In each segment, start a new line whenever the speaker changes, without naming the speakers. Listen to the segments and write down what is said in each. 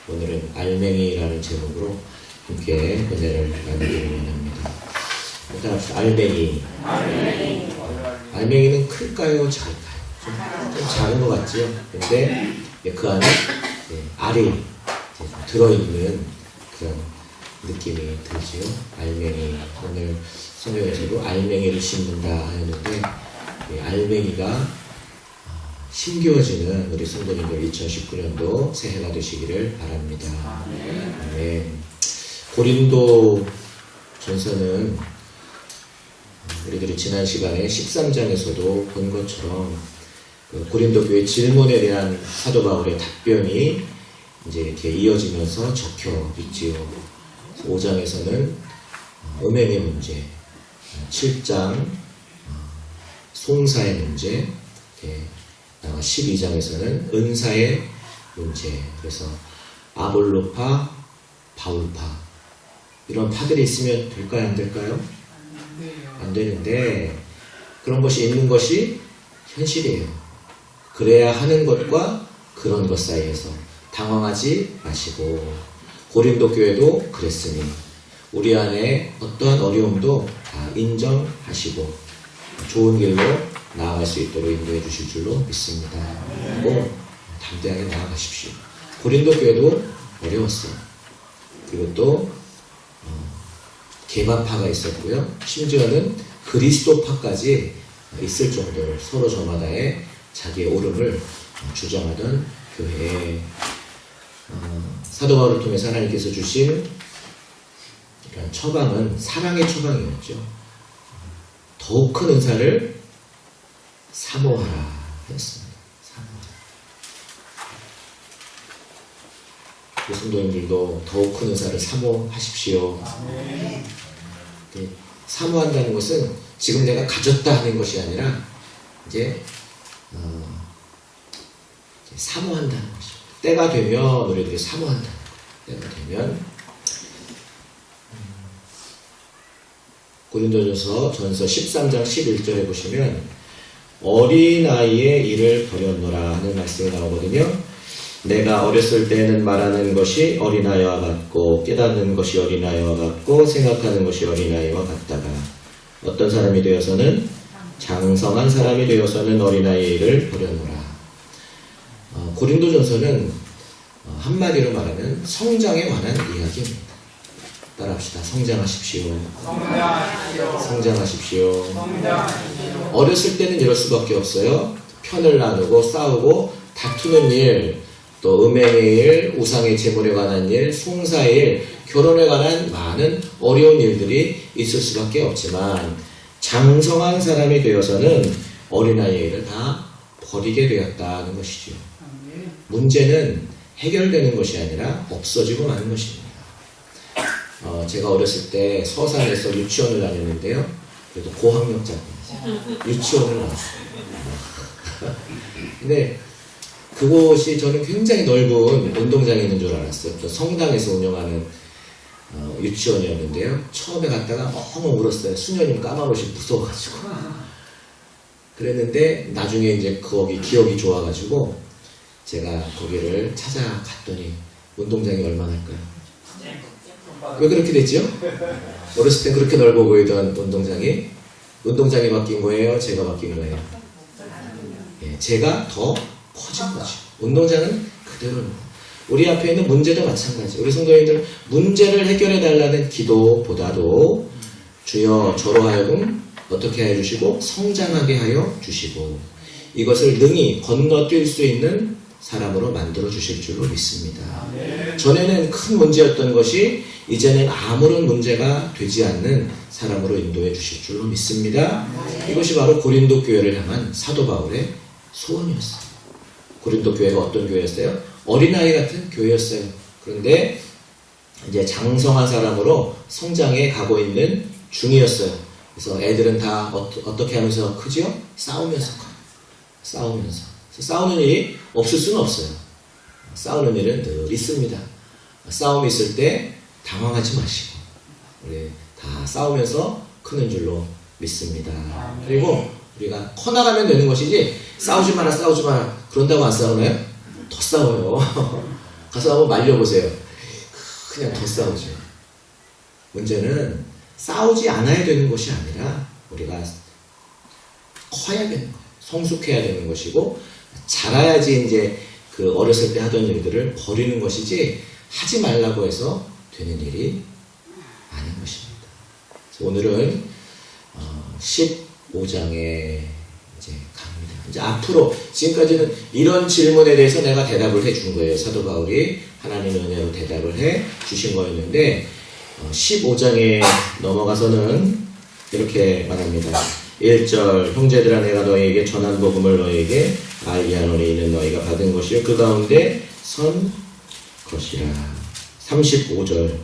오늘은 알맹이라는 제목으로 함께 은혜를 나누기를 원합니다. 일단 합시다. 알맹이. 알맹이는 클까요? 작을까요? 좀 작은 것 같지요? 근데 그 안에 알이 들어있는 그런 느낌이 들지요. 알맹이. 오늘 성경에서도 알맹이를 심는다 하였는데 알맹이가 심겨지는 우리 성도님들 2019년도 새해가 되시기를 바랍니다. 네. 고린도 전서는 우리들이 지난 시간에 13장에서도 본 것처럼 고린도 교회 질문에 대한 사도 바울의 답변이 이제 이렇게 이어지면서 적혀 있지요. 5장에서는 음행의 문제, 7장 송사의 문제, 12장에서는 은사의 문제. 그래서 아볼로파, 바울파 이런 파들이 있으면 될까요? 안 될까요? 안 되는데 그런 것이 있는 것이 현실이에요. 그래야 하는 것과 그런 것 사이에서 당황하지 마시고 고린도 교회도 그랬으니 우리 안에 어떠한 어려움도 다 인정하시고 좋은 길로 나아갈 수 있도록 인도해 주실 줄로 믿습니다. 그리고 담대하게 나아가십시오. 고린도 교회도 어려웠어요. 그리고 또 개바파가 있었고요. 심지어는 그리스도파까지 있을 정도로 서로 저마다의 자기의 옳음을 주장하던 교회에 사도 바울을 통해서 하나님께서 주신 처방은 사랑의 처방이었죠. 더욱 큰 은사를 사모하라 했습니다. 사모하라. 성도님들도 더욱 큰 은사를 사모하십시오. 사모한다는 것은 지금 내가 가졌다 하는 것이 아니라 이제 사모한다는 것입니다. 때가 되면 우리들이 사모한다는 거예요. 때가 되면 고린도전서 13장 11절에 보시면 어린아이의 일을 버렸노라 하는 말씀이 나오거든요. 내가 어렸을 때는 말하는 것이 어린아이와 같고 깨닫는 것이 어린아이와 같고 생각하는 것이 어린아이와 같다가 어떤 사람이 되어서는 장성한 사람이 되어서는 어린아이의 일을 버렸노라. 고린도전서는 한마디로 말하면 성장에 관한 이야기입니다. 따라합시다. 성장하십시오. 성장하십시오. 어렸을 때는 이럴 수밖에 없어요. 편을 나누고 싸우고 다투는 일, 또 음행의 일, 우상의 제물에 관한 일, 송사의 일, 결혼에 관한 많은 어려운 일들이 있을 수밖에 없지만 장성한 사람이 되어서는 어린아이의 일을 다 버리게 되었다는 것이죠. 문제는 해결되는 것이 아니라 없어지고 마는 것입니다. 제가 어렸을 때 서산에서 유치원을 다녔는데요. 그래도 고학력자입니다. 유치원을 나왔어요. 근데 그곳이 저는 굉장히 넓은 운동장이 있는 줄 알았어요. 또 성당에서 운영하는 유치원이었는데요. 처음에 갔다가 엉엉 울었어요. 수녀님 까마로시 무서워가지고. 그랬는데 나중에 이제 거기 기억이 좋아가지고 제가 거기를 찾아갔더니 운동장이 얼마나 할까요? 왜 그렇게 됐죠? 어렸을 땐 그렇게 넓어 보이던 운동장이 바뀐 거예요? 제가 바뀐 거예요? 제가 더 커진 거죠. 운동장은 그대로. 우리 앞에 있는 문제도 마찬가지. 우리 성도님들 문제를 해결해 달라는 기도보다도 주여 저로 하여금 어떻게 하여 주시고 성장하게 하여 주시고 이것을 능히 건너뛸 수 있는 사람으로 만들어 주실 줄로 믿습니다. 전에는 큰 문제였던 것이 이제는 아무런 문제가 되지 않는 사람으로 인도해 주실 줄로 믿습니다. 이것이 바로 고린도 교회를 향한 사도 바울의 소원이었어요. 고린도 교회가 어떤 교회였어요? 어린아이 같은 교회였어요. 그런데 이제 장성한 사람으로 성장해 가고 있는 중이었어요. 그래서 애들은 다 어떻게 하면서 크지요? 싸우면서 커요. 싸우면서. 싸우는 일이 없을 수는 없어요. 싸우는 일은 늘 있습니다. 싸움이 있을 때 당황하지 마시고 우리 다 싸우면서 크는 줄로 믿습니다. 그리고 우리가 커나가면 되는 것이지 싸우지 마라 그런다고 안 싸우나요? 더 싸워요. 가서 한번 말려보세요. 그냥 더 싸우죠. 문제는 싸우지 않아야 되는 것이 아니라 우리가 커야 되는 거예요. 성숙해야 되는 것이고 자라야지 이제 그 어렸을 때 하던 일들을 버리는 것이지 하지 말라고 해서 되는 일이 아닌 것입니다. 오늘은 15장에 이제 갑니다. 이제 앞으로 지금까지는 이런 질문에 대해서 내가 대답을 해준 거예요. 사도 바울이 하나님의 은혜로 대답을 해 주신 거였는데 15장에 넘어가서는 이렇게 말합니다. 1절 형제들아 내가 너희에게 전한 복음을 너희에게 알리하노니 이는 너희가 받은 것이요 그 가운데 선 것이라. 35절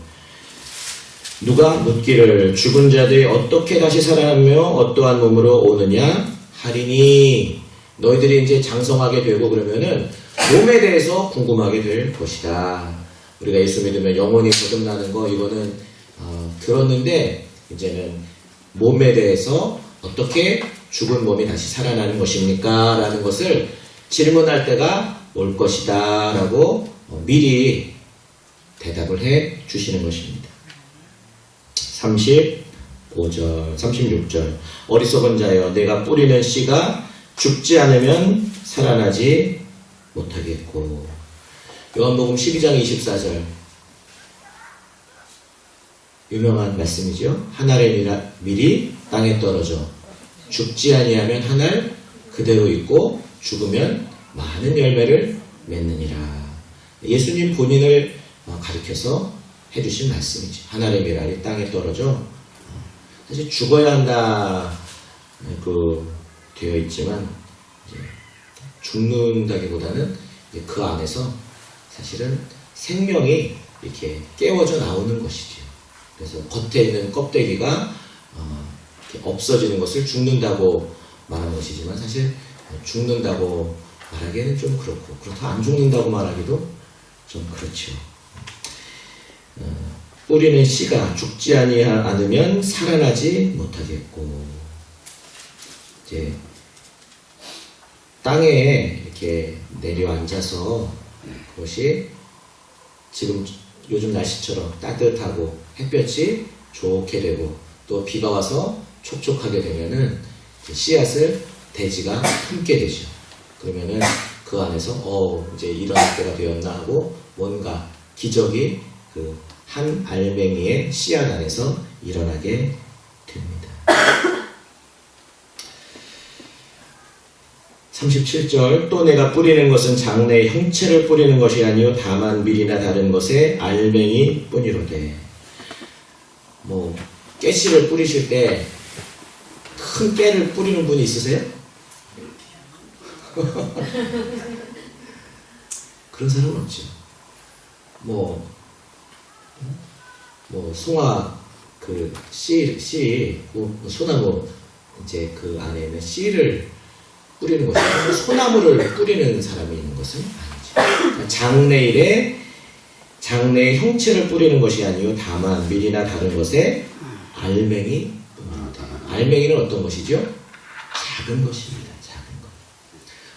누가 묻기를 죽은 자들이 어떻게 다시 살아나며 어떠한 몸으로 오느냐 하리니. 너희들이 이제 장성하게 되고 그러면은 몸에 대해서 궁금하게 될 것이다. 우리가 예수 믿으면 영혼이 거듭나는 거 이거는 들었는데 이제는 몸에 대해서 어떻게 죽은 몸이 다시 살아나는 것입니까? 라는 것을 질문할 때가 올 것이다 라고 미리 대답을 해 주시는 것입니다. 35절, 36절 어리석은 자여 내가 뿌리는 씨가 죽지 않으면 살아나지 못하겠고. 요한복음 12장 24절 유명한 말씀이죠. 한 알의 밀이 땅에 떨어져 죽지 아니하면 한 알 그대로 있고 죽으면 많은 열매를 맺느니라. 예수님 본인을 가리켜서 해주신 말씀이죠. 한 알의 밀알이 땅에 떨어져 사실 죽어야 한다 되어 있지만 이제 죽는다기보다는 이제 그 안에서 사실은 생명이 이렇게 깨워져 나오는 것이죠. 그래서 겉에 있는 껍데기가 없어지는 것을 죽는다고 말하는 것이지만 사실 죽는다고 말하기에는 좀 그렇고 그렇다 안 죽는다고 말하기도 좀 그렇죠. 뿌리는 씨가 죽지 않으면 살아나지 못하겠고. 이제 땅에 이렇게 내려앉아서 그것이 지금 요즘 날씨처럼 따뜻하고 햇볕이 좋게 되고 또 비가 와서 촉촉하게 되면은 씨앗을 돼지가 품게 되죠. 그러면은 그 안에서 이제 일어날 때가 되었나 하고 뭔가 기적이 그 한 알맹이의 씨앗 안에서 일어나게 됩니다. 37절 또 내가 뿌리는 것은 장래의 형체를 뿌리는 것이 아니요 다만 밀이나 다른 것의 알맹이 뿐이로되. 뭐 깨씨를 뿌리실 때 큰 깨를 뿌리는 분이 있으세요? 그런 사람은 없죠. 뭐 송화 소나무 이제 그 안에 있는 씨를 뿌리는 것이고 소나무를 뿌리는 사람이 있는 것은 아니죠. 장래의 형체를 뿌리는 것이 아니요 다만 밀이나 다른 것의 알맹이. 알맹이는 어떤 것이죠? 작은 것입니다. 작은 것.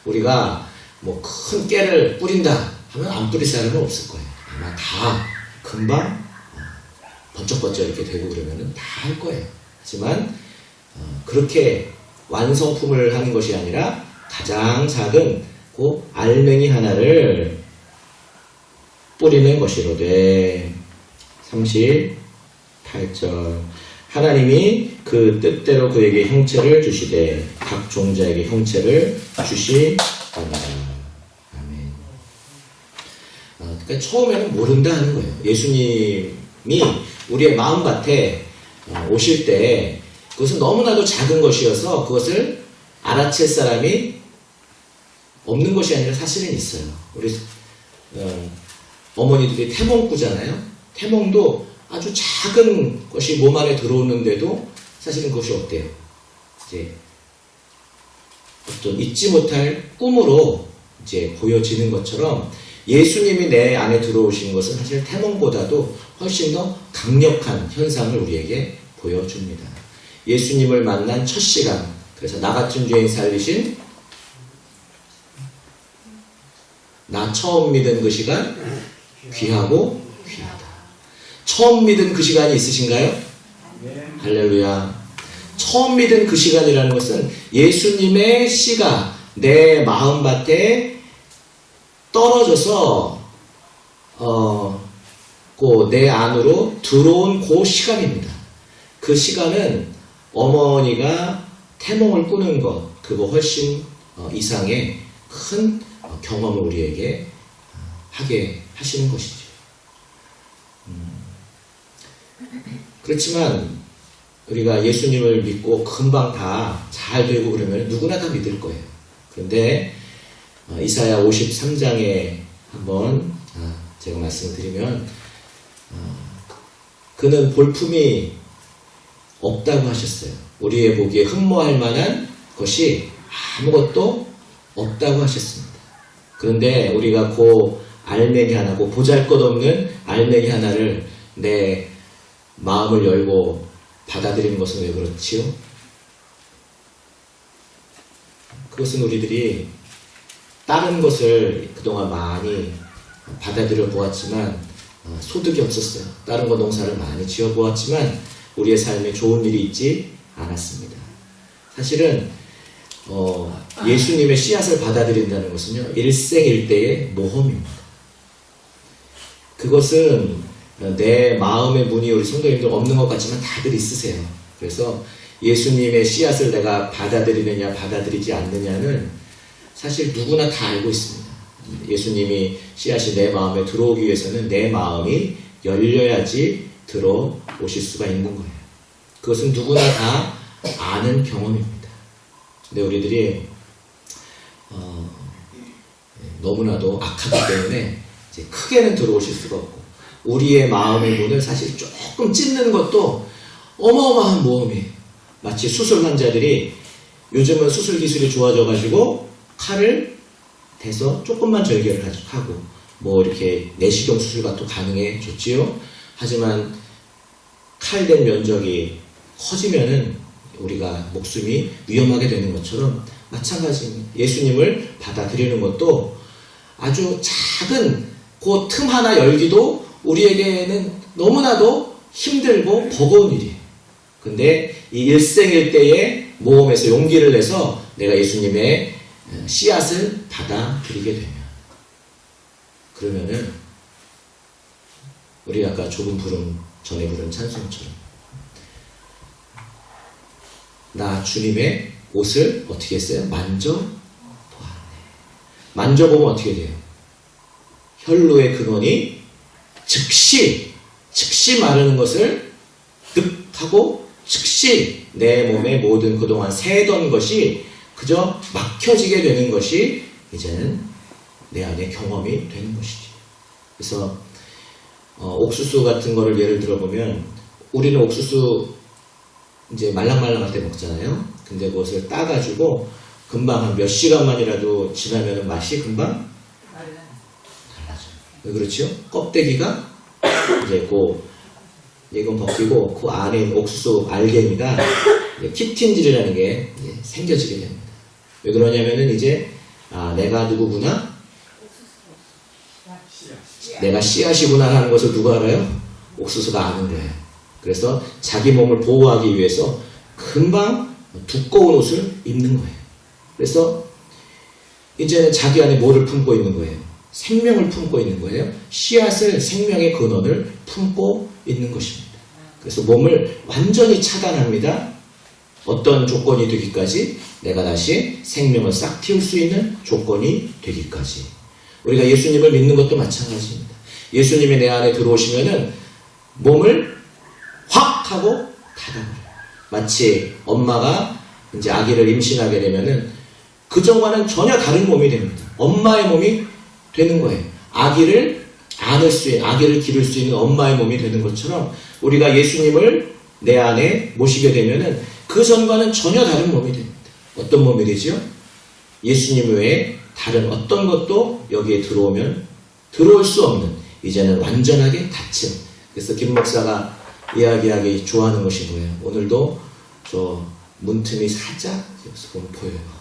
우리가 뭐 큰 깨를 뿌린다 하면 안 뿌릴 사람은 없을 거예요. 아마 다 금방 번쩍번쩍 이렇게 되고 그러면은 다 할 거예요. 하지만 그렇게 완성품을 하는 것이 아니라 가장 작은 그 알맹이 하나를 뿌리는 것이로되. 38절 하나님이 그 뜻대로 그에게 형체를 주시되 각 종자에게 형체를 주시니라. 아멘. 그러니까 처음에는 모른다 하는 거예요. 예수님이 우리의 마음밭에 오실 때 그것은 너무나도 작은 것이어서 그것을 알아챌 사람이 없는 것이 아니라 사실은 있어요. 우리 어머니들이 태몽 꾸잖아요. 태몽도 아주 작은 것이 몸 안에 들어오는데도 사실은 그것이 어때요? 이제 어떤 잊지 못할 꿈으로 이제 보여지는 것처럼 예수님이 내 안에 들어오신 것은 사실 태몽보다도 훨씬 더 강력한 현상을 우리에게 보여줍니다. 예수님을 만난 첫 시간, 그래서 나 같은 죄인 살리신 나 처음 믿은 그 시간, 귀하고 귀하다. 처음 믿은 그 시간이 있으신가요? 할렐루야. 처음 믿은 그 시간이라는 것은 예수님의 씨가 내 마음밭에 떨어져서 내 안으로 들어온 그 시간입니다. 그 시간은 어머니가 태몽을 꾸는 것, 그거 훨씬 이상의 큰 경험을 우리에게 하게 하시는 것이죠. 그렇지만 우리가 예수님을 믿고 금방 다 잘 되고 그러면 누구나 다 믿을 거예요. 그런데 이사야 53장에 한번 제가 말씀드리면 그는 볼품이 없다고 하셨어요. 우리의 보기에 흠모할 만한 것이 아무것도 없다고 하셨습니다. 그런데 우리가 그 알맹이 하나, 그 보잘것없는 알맹이 하나를 내 마음을 열고 받아들이는 것은 왜 그렇지요? 그것은 우리들이 다른 것을 그동안 많이 받아들여 보았지만 소득이 없었어요. 다른 거 농사를 많이 지어 보았지만 우리의 삶에 좋은 일이 있지 않았습니다. 사실은 예수님의 씨앗을 받아들인다는 것은요, 일생일대의 모험입니다. 그것은 내 마음의 문이 우리 성도님들 없는 것 같지만 다들 있으세요. 그래서 예수님의 씨앗을 내가 받아들이느냐 받아들이지 않느냐는 사실 누구나 다 알고 있습니다. 예수님이 씨앗이 내 마음에 들어오기 위해서는 내 마음이 열려야지 들어오실 수가 있는 거예요. 그것은 누구나 다 아는 경험입니다. 근데 우리들이 너무나도 악하기 때문에 이제 크게는 들어오실 수가 없고, 우리의 마음의 문을 사실 조금 찢는 것도 어마어마한 모험이에요. 마치 수술 환자들이, 요즘은 수술 기술이 좋아져가지고 칼을 대서 조금만 절개를 하고 뭐 이렇게 내시경 수술가 또 가능해졌지요. 하지만 칼된 면적이 커지면은 우리가 목숨이 위험하게 되는 것처럼 마찬가지입니다. 예수님을 받아들이는 것도 아주 작은 그 틈 하나 열기도 우리에게는 너무나도 힘들고 버거운 일이에요. 근데 이 일생일대의 모험에서 용기를 내서 내가 예수님의 씨앗을 받아들이게 되면, 그러면은 우리 아까 조금 전에 부른 찬송처럼 나 주님의 옷을 어떻게 했어요? 만져보았네. 만져보면 어떻게 돼요? 혈루의 근원이 즉시 마르는 것을 득 하고 즉시 내 몸의 모든 그동안 새던 것이 그저 막혀지게 되는 것이 이제는 내 안에 경험이 되는 것이지. 그래서 옥수수 같은 거를 예를 들어보면, 우리는 옥수수 이제 말랑말랑할 때 먹잖아요. 근데 그것을 따가지고 금방 한 몇 시간만이라도 지나면 맛이 금방 달라져요. 왜 그렇지요? 껍데기가 이제 이건 벗기고 그 안에 있는 옥수수 알갱이가 키틴질이라는 게 이제 생겨지게 됩니다. 왜 그러냐면은 이제 내가 누구구나? 내가 씨앗이구나 하는 것을 누가 알아요? 옥수수가 아는 거예요. 그래서 자기 몸을 보호하기 위해서 금방 두꺼운 옷을 입는 거예요. 그래서 이제는 자기 안에 뭐를 품고 있는 거예요? 생명을 품고 있는 거예요. 씨앗을, 생명의 근원을 품고 있는 것입니다. 그래서 몸을 완전히 차단합니다. 어떤 조건이 되기까지? 내가 다시 생명을 싹 틔울 수 있는 조건이 되기까지. 우리가 예수님을 믿는 것도 마찬가지입니다. 예수님이 내 안에 들어오시면은 몸을 확 하고 닫아버려요. 마치 엄마가 이제 아기를 임신하게 되면은 그전과는 전혀 다른 몸이 됩니다. 엄마의 몸이 되는 거예요. 아기를 안을 수 있는, 아기를 기를 수 있는 엄마의 몸이 되는 것처럼 우리가 예수님을 내 안에 모시게 되면은 그 전과는 전혀 다른 몸이 됩니다. 어떤 몸이 되지요? 예수님 외에 다른 어떤 것도 여기에 들어올 수 없는, 이제는 완전하게 닫힌. 그래서 김 목사가 이야기하기 좋아하는 것이 뭐예요? 오늘도 저 문틈이 살짝 여기서 보면 보여요.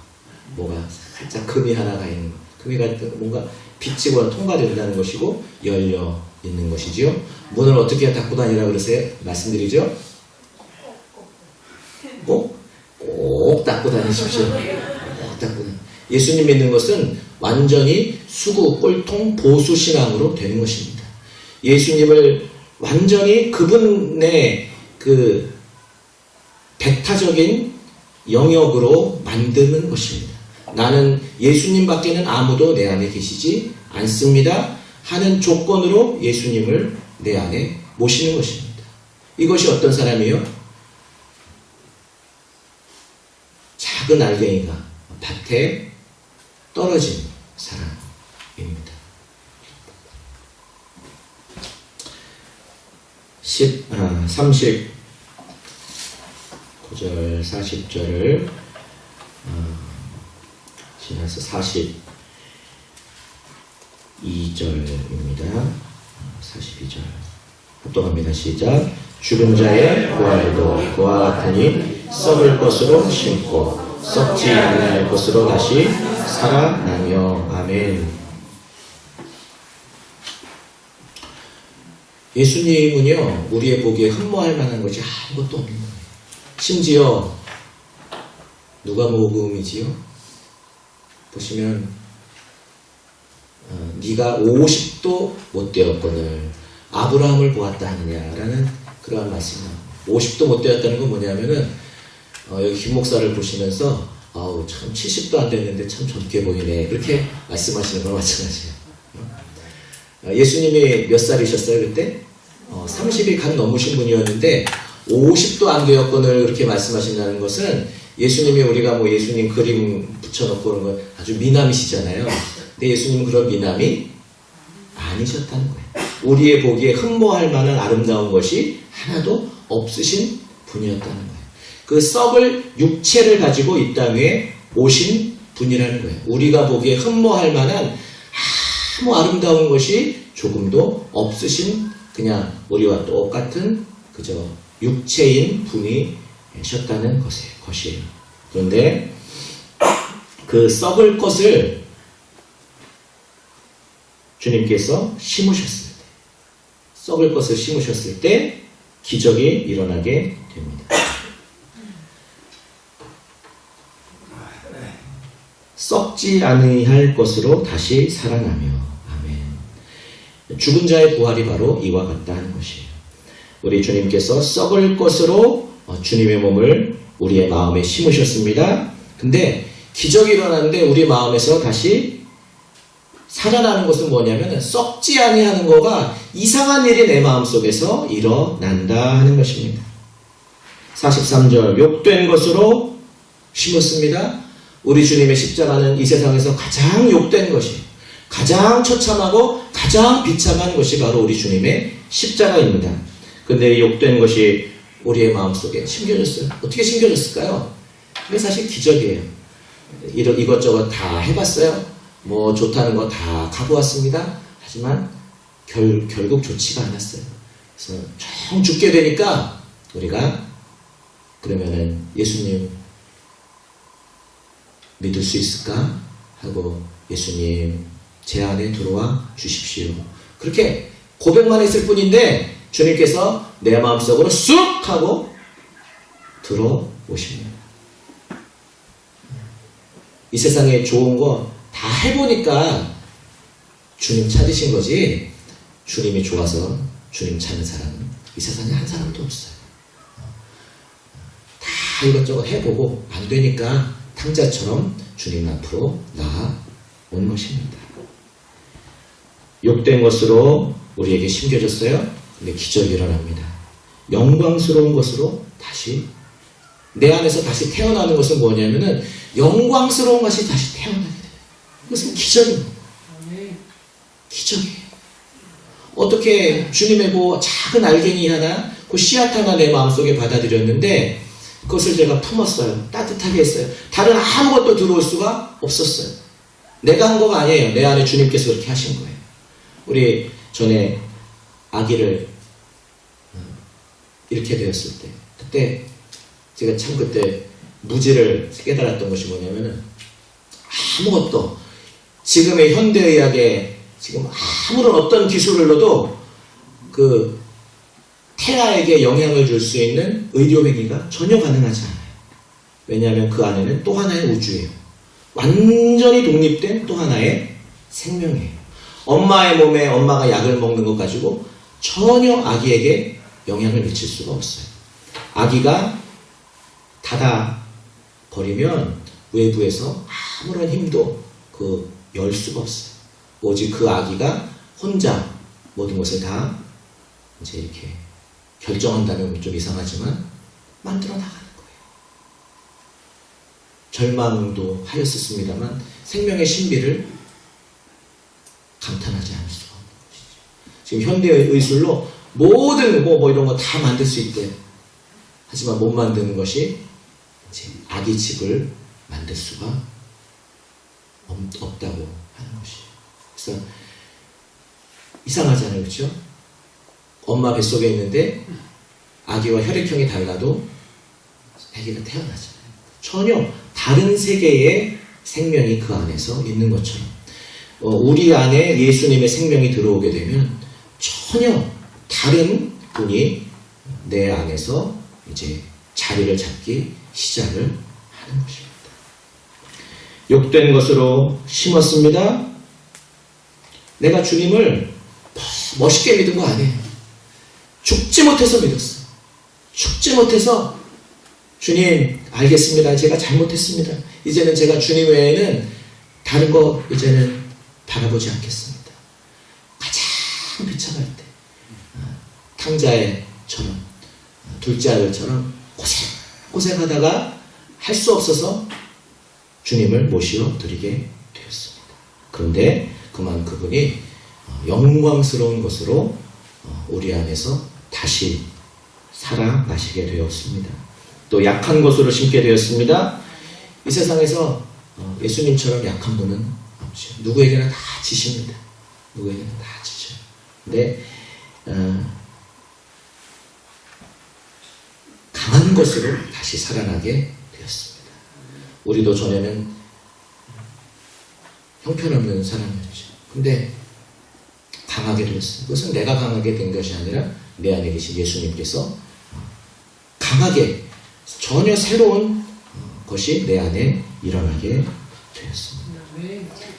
뭐가 살짝 금이 하나가 있는 거. 금이 뭔가 빛이 통과된다는 것이고 열려 있는 것이지요. 문을 어떻게 닫고 다니라 그러세요? 말씀드리죠. 꼭 닫고 다니십시오. 꼭 닫고 다니. 예수님 믿는 것은 완전히 수구, 꼴통, 보수 신앙으로 되는 것입니다. 예수님을 완전히 그분의 그 배타적인 영역으로 만드는 것입니다. 나는 예수님밖에는 아무도 내 안에 계시지 않습니다 하는 조건으로 예수님을 내 안에 모시는 것입니다. 이것이 어떤 사람이요? 작은 알갱이가 밭에 떨어진 사람입니다. 39절 40절을 지나서 42절입니다. 42절 합독합니다. 시작. 죽은 자의 부활도 그와 같으니 썩을 것으로 심고 썩지 아니할 것으로 다시 살아나며. 아멘. 예수님은요, 우리의 보기에 흠모할 만한 것이 아무것도 없는 거예요. 심지어 누가복음이지요. 보시면 네가 50도 못 되었거늘 아브라함을 보았다 하느냐라는 그러한 말씀이 나옵니다. 50도 못 되었다는 건 뭐냐면은 여기 김 목사를 보시면서 아우 참 70도 안 됐는데 참 젊게 보이네 그렇게 말씀하시는 거랑 마찬가지예요. 예수님이 몇 살이셨어요 그때? 30이 간 넘으신 분이었는데 50도 안 되었거늘 그렇게 말씀하신다는 것은 예수님이 우리가 뭐 예수님 그림 붙여놓고 그런 건 아주 미남이시잖아요. 근데 예수님은 그런 미남이 아니셨다는 거예요. 우리의 보기에 흠모할 만한 아름다운 것이 하나도 없으신 분이었다는 거예요. 그 썩을 육체를 가지고 이 땅에 오신 분이라는 거예요. 우리가 보기에 흠모할 만한 아무 아름다운 것이 조금도 없으신 그냥 우리와 똑같은 그저 육체인 분이셨다는 것이에요. 그런데 그 썩을 것을 주님께서 심으셨을 때, 썩을 것을 심으셨을 때 기적이 일어나게 됩니다. 썩지 아니할 것으로 다시 살아나며. 아멘. 죽은 자의 부활이 바로 이와 같다 하는 것이에요. 우리 주님께서 썩을 것으로 주님의 몸을 우리의 마음에 심으셨습니다. 근데 기적이 일어나는데 우리 마음에서 다시 살아나는 것은 뭐냐면 썩지 아니하는 거가 이상한 일이 내 마음속에서 일어난다 하는 것입니다. 43절 욕된 것으로 심었습니다. 우리 주님의 십자가는 이 세상에서 가장 욕된 것이 가장 처참하고 가장 비참한 것이 바로 우리 주님의 십자가입니다. 근데 이 욕된 것이 우리의 마음속에 심겨졌어요. 어떻게 심겨졌을까요? 그게 사실 기적이에요. 이것저것 다 해봤어요. 뭐 좋다는 거 다 가보았습니다. 하지만 결국 좋지가 않았어요. 그래서 정 죽게 되니까 우리가 그러면은 예수님 믿을 수 있을까? 하고 예수님 제 안에 들어와 주십시오. 그렇게 고백만 했을 뿐인데 주님께서 내 마음속으로 쑥 하고 들어오십니다. 이 세상에 좋은 거 다 해보니까 주님 찾으신 거지 주님이 좋아서 주님 찾는 사람은 이 세상에 한 사람도 없어요. 다 이것저것 해보고 안 되니까 탕자처럼 주님 앞으로 나아온 것입니다. 욕된 것으로 우리에게 심겨졌어요. 근데 기적이 일어납니다. 영광스러운 것으로 다시 내 안에서 다시 태어나는 것은 뭐냐면은 영광스러운 것이 다시 태어나게 돼요. 그것은 기적입니다. 기적이에요. 어떻게 주님의 그 작은 알갱이 하나, 그 씨앗 하나 내 마음속에 받아들였는데 그것을 제가 품었어요. 따뜻하게 했어요. 다른 아무것도 들어올 수가 없었어요. 내가 한 거가 아니에요. 내 안에 주님께서 그렇게 하신 거예요. 우리 전에 아기를 잃게 되었을 때 그때 제가 참 그때 무지를 깨달았던 것이 뭐냐면은 아무것도 지금의 현대의학에 지금 아무런 어떤 기술을 넣어도 그 태아에게 영향을 줄 수 있는 의료행위가 전혀 가능하지 않아요. 왜냐하면 그 안에는 또 하나의 우주예요. 완전히 독립된 또 하나의 생명이에요. 엄마의 몸에 엄마가 약을 먹는 것 가지고 전혀 아기에게 영향을 미칠 수가 없어요. 아기가 닫아버리면 외부에서 아무런 힘도 열 수가 없어요. 오직 그 아기가 혼자 모든 것을 다 이제 이렇게 결정한다면 좀 이상하지만 만들어 나가는 거예요. 절망도 하였었습니다만 생명의 신비를 감탄하지 않을 수가 없는 것이죠. 지금 현대의 의술로 모든 뭐 이런 거 다 만들 수 있대요. 하지만 못 만드는 것이 이제 아기 칩을 만들 수가 없다고 하는 것이에요. 그래서 이상하잖아요, 그렇죠? 엄마 뱃속에 있는데 아기와 혈액형이 달라도 아기가 태어나잖아요. 전혀 다른 세계의 생명이 그 안에서 있는 것처럼 우리 안에 예수님의 생명이 들어오게 되면 전혀 다른 분이 내 안에서 이제 자리를 잡기 시작을 하는 것입니다. 욕된 것으로 심었습니다. 내가 주님을 멋있게 믿은 거 아니에요. 죽지 못해서 믿었어. 죽지 못해서 주님 알겠습니다. 제가 잘못했습니다. 이제는 제가 주님 외에는 다른 거 이제는 바라보지 않겠습니다. 가장 비참할 때 탕자애처럼 둘째 아들처럼 고생하다가 할 수 없어서 주님을 모시어 드리게 되었습니다. 그런데 그만 그분이 영광스러운 것으로 우리 안에서 다시 살아나시게 되었습니다. 또 약한 것으로 심게 되었습니다. 이 세상에서 예수님처럼 약한 분은 없죠. 누구에게나 다 지십니다. 누구에게나 다 지죠. 근데 강한 것으로 다시 살아나게 되었습니다. 우리도 전에는 형편없는 사람이었죠. 근데 강하게 되었어요. 그것은 내가 강하게 된 것이 아니라 내 안에 계신 예수님께서 강하게 전혀 새로운 것이 내 안에 일어나게 되었습니다.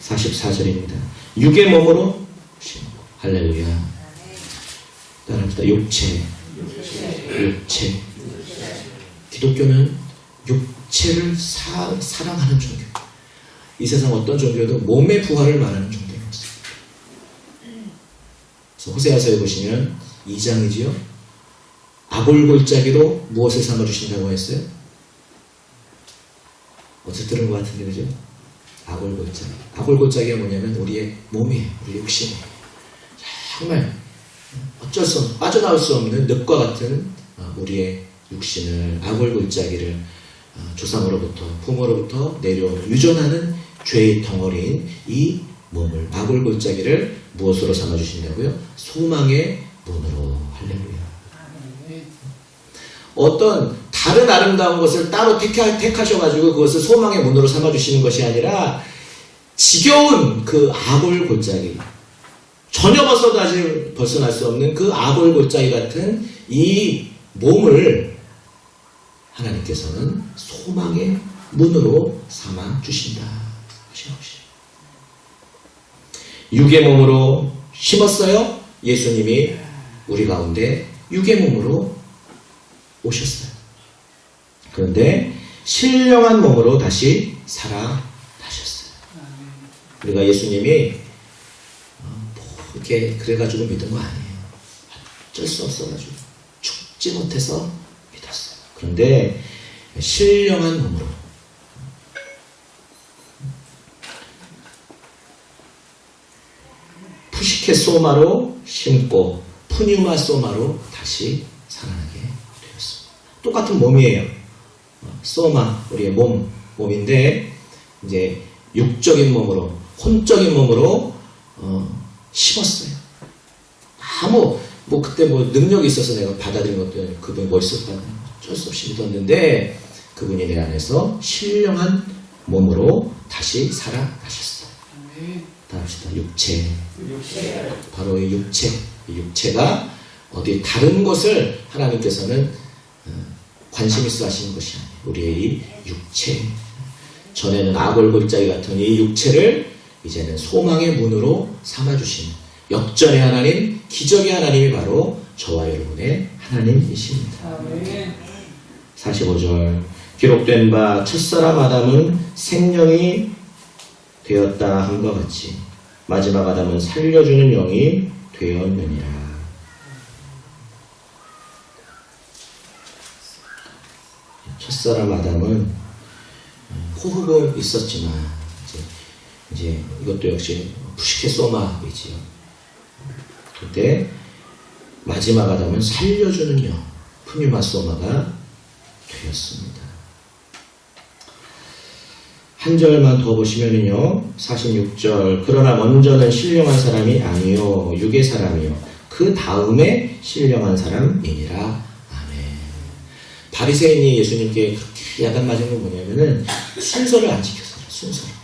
44절입니다. 육의 몸으로 할렐루야. 따라합시다. 육체. 기독교는 육체를 사랑하는 종교. 이 세상 어떤 종교도 몸의 부활을 말하는 종교가 없습니다. 그래서 호세아서에 보시면 2장이지요. 아골골짜기로 무엇을 삼아주신다고 했어요? 어디서 들은 것 같은데, 그죠? 아골골짜기. 아골골짜기가 뭐냐면 우리의 몸이에요. 우리 육신이에요. 정말 어쩔 수 없는, 빠져나올 수 없는 늪과 같은 우리의 육신을, 아골골짜기를 조상으로부터, 부모로부터 내려오는 유전하는 죄의 덩어리인 이 몸을, 아골골짜기를 무엇으로 삼아주신다고요? 소망의 문으로. 할렐루야. 어떤 다른 아름다운 것을 따로 택하셔가지고 그것을 소망의 문으로 삼아주시는 것이 아니라 지겨운 그 아골골짜기, 전혀 벗어날 수 없는 그 아골골짜기 같은 이 몸을 하나님께서는 소망의 문으로 삼아주신다. 육의 몸으로 심었어요. 예수님이 우리 가운데 육의 몸으로 오셨어요. 그런데 신령한 몸으로 다시 살아나셨어요. 우리가 예수님이 이렇게 그래가지고 믿은 거 아니에요. 어쩔 수 없어가지고 죽지 못해서 믿었어요. 그런데 신령한 몸으로, 푸시케 소마로 심고 푸뉴마 소마로 다시 살아나게 되었습니다. 똑같은 몸이에요. 소마, 우리의 몸인데 이제 육적인 몸으로, 혼적인 몸으로 심었어요. 그때 능력이 있어서 내가 받아들인 것도 아니고 그분이 멋있었다고 어쩔 수 없이 믿었는데 그분이 내 안에서 신령한 몸으로 다시 살아나셨어요. 다 합시다. 육체. 바로 이 육체. 이 육체가 어디 다른 것을 하나님께서는 관심 있어 하시는 것이 아니에요. 우리의 이 육체. 전에는 악을 골짜기 같은 이 육체를 이제는 소망의 문으로 삼아주시는 역전의 하나님, 기적의 하나님이 바로 저와 여러분의 하나님이십니다. 45절 기록된 바 첫사람 아담은 생명이 되었다 함과 같이 마지막 아담은 살려주는 영이 되었느니라. 첫사람 아담은 호흡은 있었지만 이제 이것도 역시 푸시케 소마이지요. 그때 마지막 아담은 살려주는 영 푸뉴마 소마가 되었습니다. 한 절만 더 보시면은요. 46절 그러나 먼저는 신령한 사람이 아니요 육의 사람이요 그 다음에 신령한 사람이니라. 아멘. 바리새인이 예수님께 그렇게 야단 맞은 건 뭐냐면은 순서를 안 지켰어요. 순서를.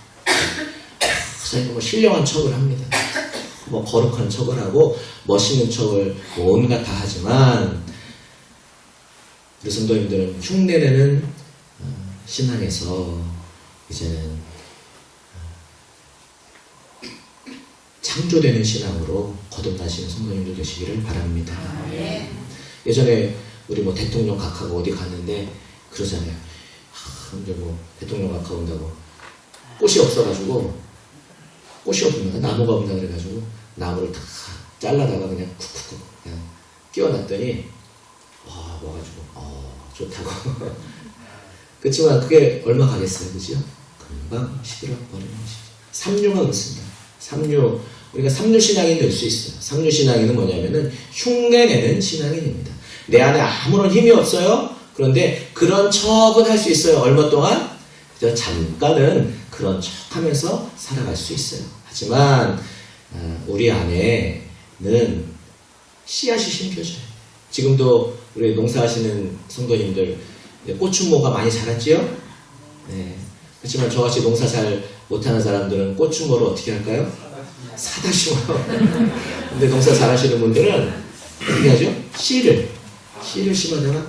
그래서 뭐 신령한 척을 합니다. 뭐 거룩한 척을 하고 멋있는 척을 뭐 온갖 다 하지만 우리 성도님들은 흉내내는 신앙에서 이제는 창조되는 신앙으로 거듭나시는 성도님들 되시기를 바랍니다. 예전에 우리 뭐 대통령 각하고 어디 갔는데 그러잖아요. 근데 뭐 대통령 각하 온다고 꽃이 없어가지고 꽃이 없는가 나무가 없나 그래가지고 나무를 다 잘라다가 그냥 쿡쿡쿡 그냥 끼워놨더니 와가지고 좋다고. 그렇지만 그게 얼마 가겠어요, 그죠? 금방 시들어 버리는 것이죠. 삼류가 그렇습니다. 삼류 우리가 삼류 신앙인 될 수 있어요. 삼류 신앙인은 뭐냐면은 흉내내는 신앙인입니다. 내 안에 아무런 힘이 없어요. 그런데 그런 척은 할 수 있어요. 얼마 동안? 그저 잠깐은 그런 척하면서 살아갈 수 있어요. 하지만 우리 안에는 씨앗이 심겨져요. 지금도 우리 농사하시는 성도님들 고추모가 많이 자랐지요? 네. 그렇지만 저같이 농사 잘 못하는 사람들은 고추모를 어떻게 할까요? 사다 심어요. 근데 농사 잘하시는 분들은 어떻게 하죠? 씨를 심어다가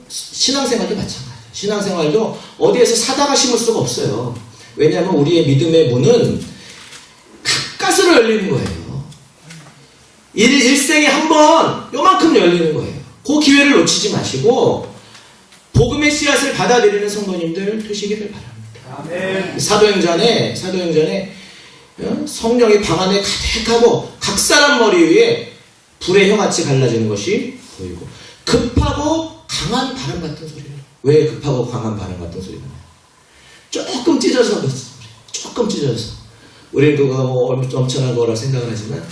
신앙생활도 마찬가지예요. 신앙생활도 어디에서 사다가 심을 수가 없어요. 왜냐하면 우리의 믿음의 문은 가까스로 열리는 거예요. 일생에 한 번 요만큼 열리는 거예요. 그 기회를 놓치지 마시고 복음의 씨앗을 받아들이는 성도님들 되시기를 바랍니다. 아멘. 사도행전에 성령이 방 안에 가득하고 각 사람 머리 위에 불의 혀같이 갈라지는 것이 보이고 급하고 강한 바람 같은 소리를. 왜 급하고 강한 바람 같은 소리가 나요? 조금 찢어서 그렇습니다. 조금 찢어서. 우리는 그거 뭐 엄청난 거라 생각을 하지만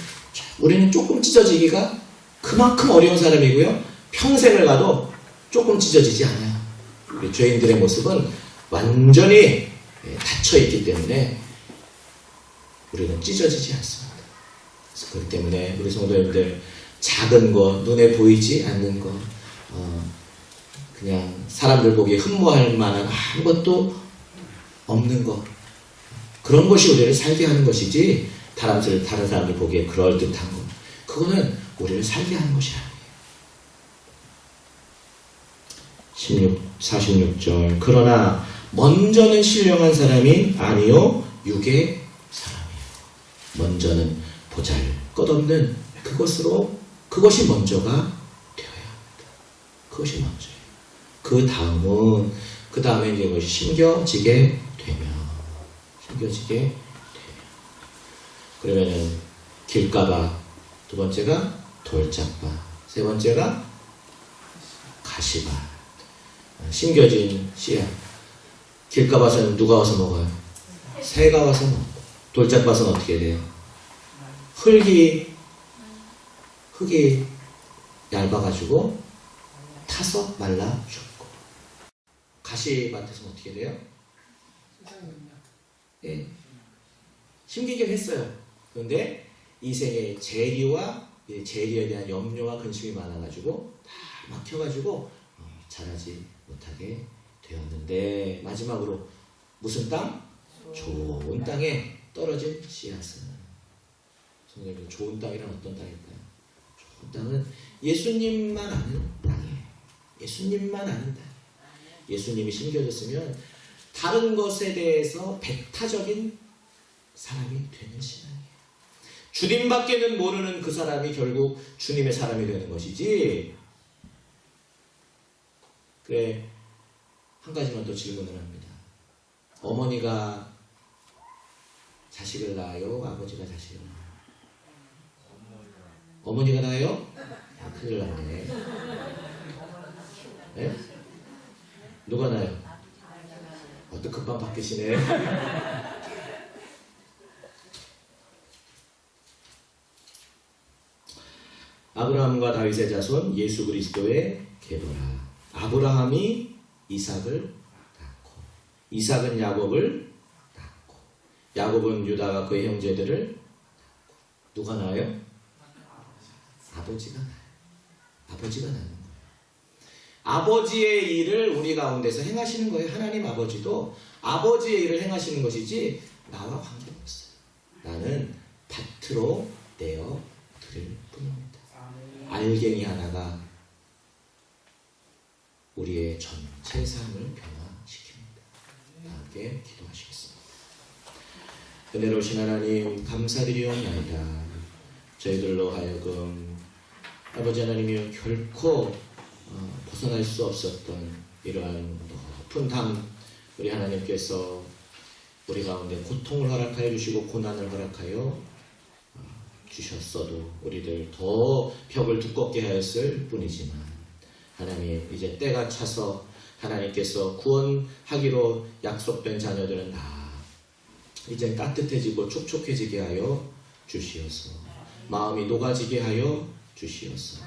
우리는 조금 찢어지기가 그만큼 어려운 사람이고요. 평생을 가도 조금 찢어지지 않아요. 우리 죄인들의 모습은 완전히 닫혀있기 때문에 우리는 찢어지지 않습니다. 그렇기 때문에 우리 성도님들 작은 거, 눈에 보이지 않는 거, 그냥 사람들 보기에 흠모할 만한 아무것도 없는 거, 그런 것이 우리를 살게 하는 것이지 다른 사람들 보기에 그럴듯한 거, 그거는 우리를 살게 하는 것이 아니에요. 46절 그러나 먼저는 신령한 사람이 아니요 육의 사람이에요. 먼저는 보잘것없는 그것이 먼저가 되어야 합니다. 그것이 먼저예요. 그 다음에 이제 그것이 심겨지게 되면 그러면은 길가밭, 두 번째가 돌짝밭, 세 번째가 가시밭. 심겨진 씨앗. 길가밭은 누가 와서 먹어요? 새가 와서 먹고. 돌짝밭은 어떻게 돼요? 흙이 얇아가지고 타서 말라 죽고. 가시밭에서는 어떻게 돼요? 예, 심기긴 했어요. 그런데 이 생에 재리에 대한 염려와 근심이 많아가지고 다 막혀가지고 자라지 못하게 되었는데 마지막으로 무슨 땅? 좋은 땅에 떨어진 씨앗은 성경에 좋은 땅이란 어떤 땅일까요? 좋은 땅은 예수님만 아는 땅이에요. 예수님만 아는 땅. 예수님이 심겨졌으면 다른 것에 대해서 배타적인 사람이 되는 신앙이에요. 주님밖에는 모르는 그 사람이 결국 주님의 사람이 되는 것이지. 그래, 한 가지만 더 질문을 합니다. 어머니가 자식을 낳아요? 아버지가 자식을 낳아요? 어머니가 낳아요? 아, 큰일 났네. 네? 누가 낳아요? 또 금방 바뀌시네. 아브라함과 다윗의 자손 예수 그리스도의 계보라. 아브라함이 이삭을 낳고, 이삭은 야곱을 낳고, 야곱은 유다와 그의 형제들을 낳고. 누가 낳아요? 아버지가 낳아요. 아버지가 낳는 거예요. 아버지의 일을 우리 가운데서 행하시는 거예요. 하나님 아버지도 아버지의 일을 행하시는 것이지 나와 관계없어요. 나는 밭으로 내어 드릴 뿐입니다. 알갱이 하나가 우리의 전체 삶을 변화시킵니다. 함께 기도하시겠습니다. 은혜로우신 하나님 감사드리옵나이다. 저희들로 하여금 아버지 하나님이여 결코 벗어날 수 없었던 이러한 높은 담, 우리 하나님께서 우리 가운데 고통을 허락하여 주시고 고난을 허락하여 주셨어도 우리들 더 벽을 두껍게 하였을 뿐이지만 하나님 이제 때가 차서 하나님께서 구원하기로 약속된 자녀들은 다 이제 따뜻해지고 촉촉해지게 하여 주시어서 마음이 녹아지게 하여 주시어서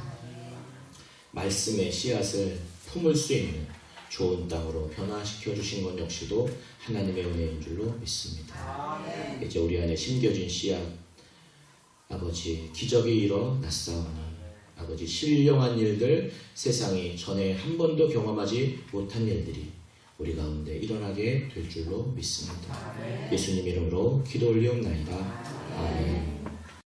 말씀의 씨앗을 품을 수 있는 좋은 땅으로 변화시켜 주신 것 역시도 하나님의 은혜인 줄로 믿습니다. 이제 우리 안에 심겨진 씨앗 아버지 기적이 일어났사오니 아버지 신령한 일들 세상이 전에 한 번도 경험하지 못한 일들이 우리 가운데 일어나게 될 줄로 믿습니다. 예수님 이름으로 기도 올리옵나이다. 아멘.